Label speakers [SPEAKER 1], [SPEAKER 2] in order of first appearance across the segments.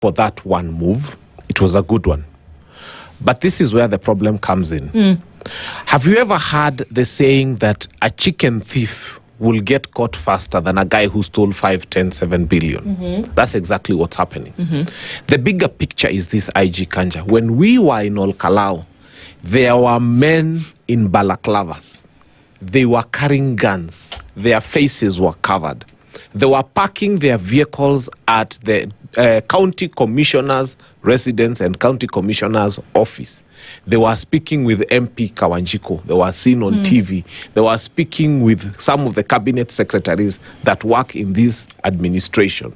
[SPEAKER 1] for that one move. It was a good one. But this is where the problem comes in. Have you ever heard the saying that a chicken thief will get caught faster than a guy who stole 5, 10, 7 billion? That's exactly what's happening. The bigger picture is this, IG Kanja. When we were in Olkalau, there were men in balaclavas. They were carrying guns. Their faces were covered. They were parking their vehicles at the county commissioner's residence and county commissioner's office. They were speaking with MP Kawanjiko. They were seen on TV. They were speaking with some of the cabinet secretaries that work in this administration.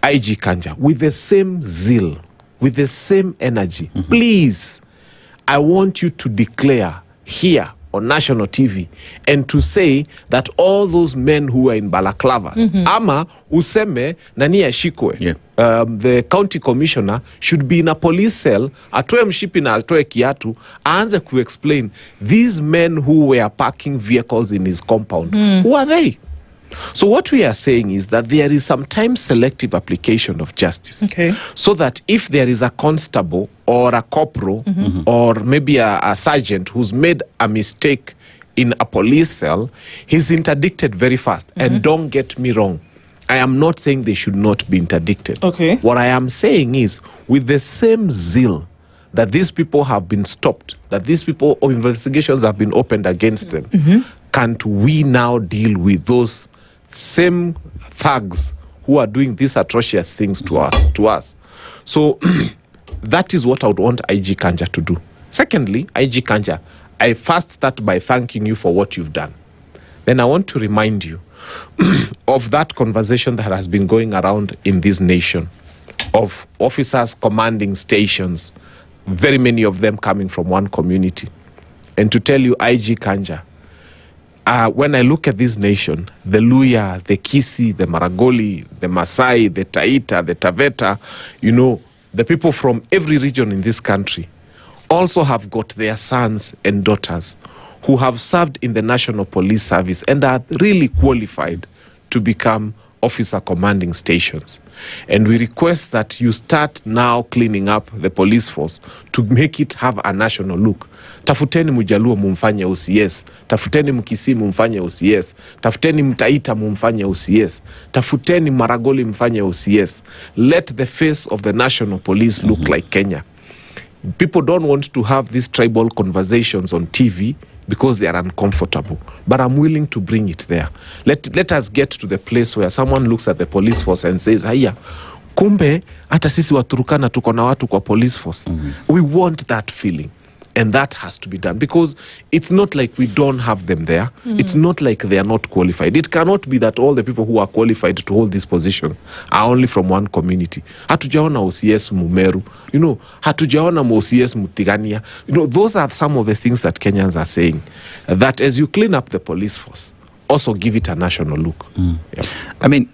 [SPEAKER 1] IG Kanja, with the same zeal, with the same energy, please, I want you to declare here on national TV and to say that all those men who were in balaclavas, ama useme nani ashikwe, the county commissioner should be in a police cell, atoe mshipi na atoe kiatu, aanze ku explain these men who were parking vehicles in his compound, who are they? So what we are saying is that there is sometimes selective application of justice. So that if there is a constable or a corporal or maybe a sergeant who's made a mistake in a police cell, he's interdicted very fast. And don't get me wrong, I am not saying they should not be interdicted. What I am saying is, with the same zeal that these people have been stopped, that these people or investigations have been opened against them, can't we now deal with those same thugs who are doing these atrocious things to us? So that is what I would want IG Kanja to do. Secondly, IG Kanja, I first start by thanking you for what you've done. Then I want to remind you of that conversation that has been going around in this nation of officers commanding stations, very many of them coming from one community. And to tell you, IG Kanja, when I look at this nation, the Luya, the Kisi, the Maragoli, the Maasai, the Taita, the Taveta, you know, the people from every region in this country also have got their sons and daughters who have served in the National Police Service and are really qualified to become officer commanding stations. And we request that you start now cleaning up the police force to make it have a national look. Tafuteni Mujaluo mumfanye OCS, tafuteni Mkisi mumfanye OCS, tafuteni Mtaita mumfanye OCS, tafuteni Maragoli mfanye OCS. Let the face of the national police look like Kenya. People don't want to have these tribal conversations on TV because they are uncomfortable. But I'm willing to bring it there. Let us get to the place where someone looks at the police force and says, haya, kumbe, hata sisi Waturukana tuko na watu kwa police force. We want that feeling. And that has to be done. Because it's not like we don't have them there. It's not like they are not qualified. It cannot be that all the people who are qualified to hold this position are only from one community. Hatujaona OCS Mumeru. You know, hatujaona OCS Mutigania. You know, those are some of the things that Kenyans are saying. That as you clean up the police force, also give it a national look.
[SPEAKER 2] I mean,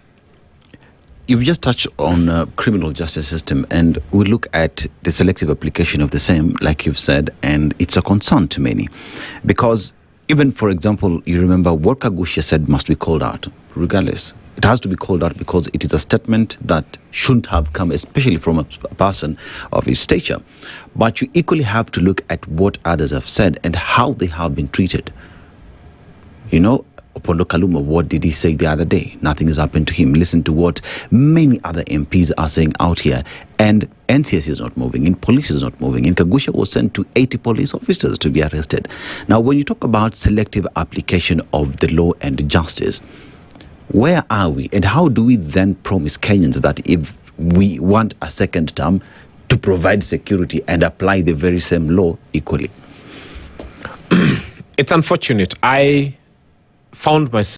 [SPEAKER 2] you've just touched on criminal justice system, and we look at the selective application of the same, like you've said, and it's a concern to many. Because even, for example, you remember what Kagusha said must be called out, regardless. It has to be called out because it is a statement that shouldn't have come, especially from a person of his stature. But you equally have to look at what others have said and how they have been treated. You know, Opondo Kaluma, what did he say the other day? Nothing has happened to him. Listen to what many other MPs are saying out here. And NCS is not moving, and police is not moving. And Kagusha was sent to 80 police officers to be arrested. Now, when you talk about selective application of the law and justice, where are we? And how do we then promise Kenyans that if we want a second term, to provide security and apply the very same law equally?
[SPEAKER 1] It's unfortunate. I found myself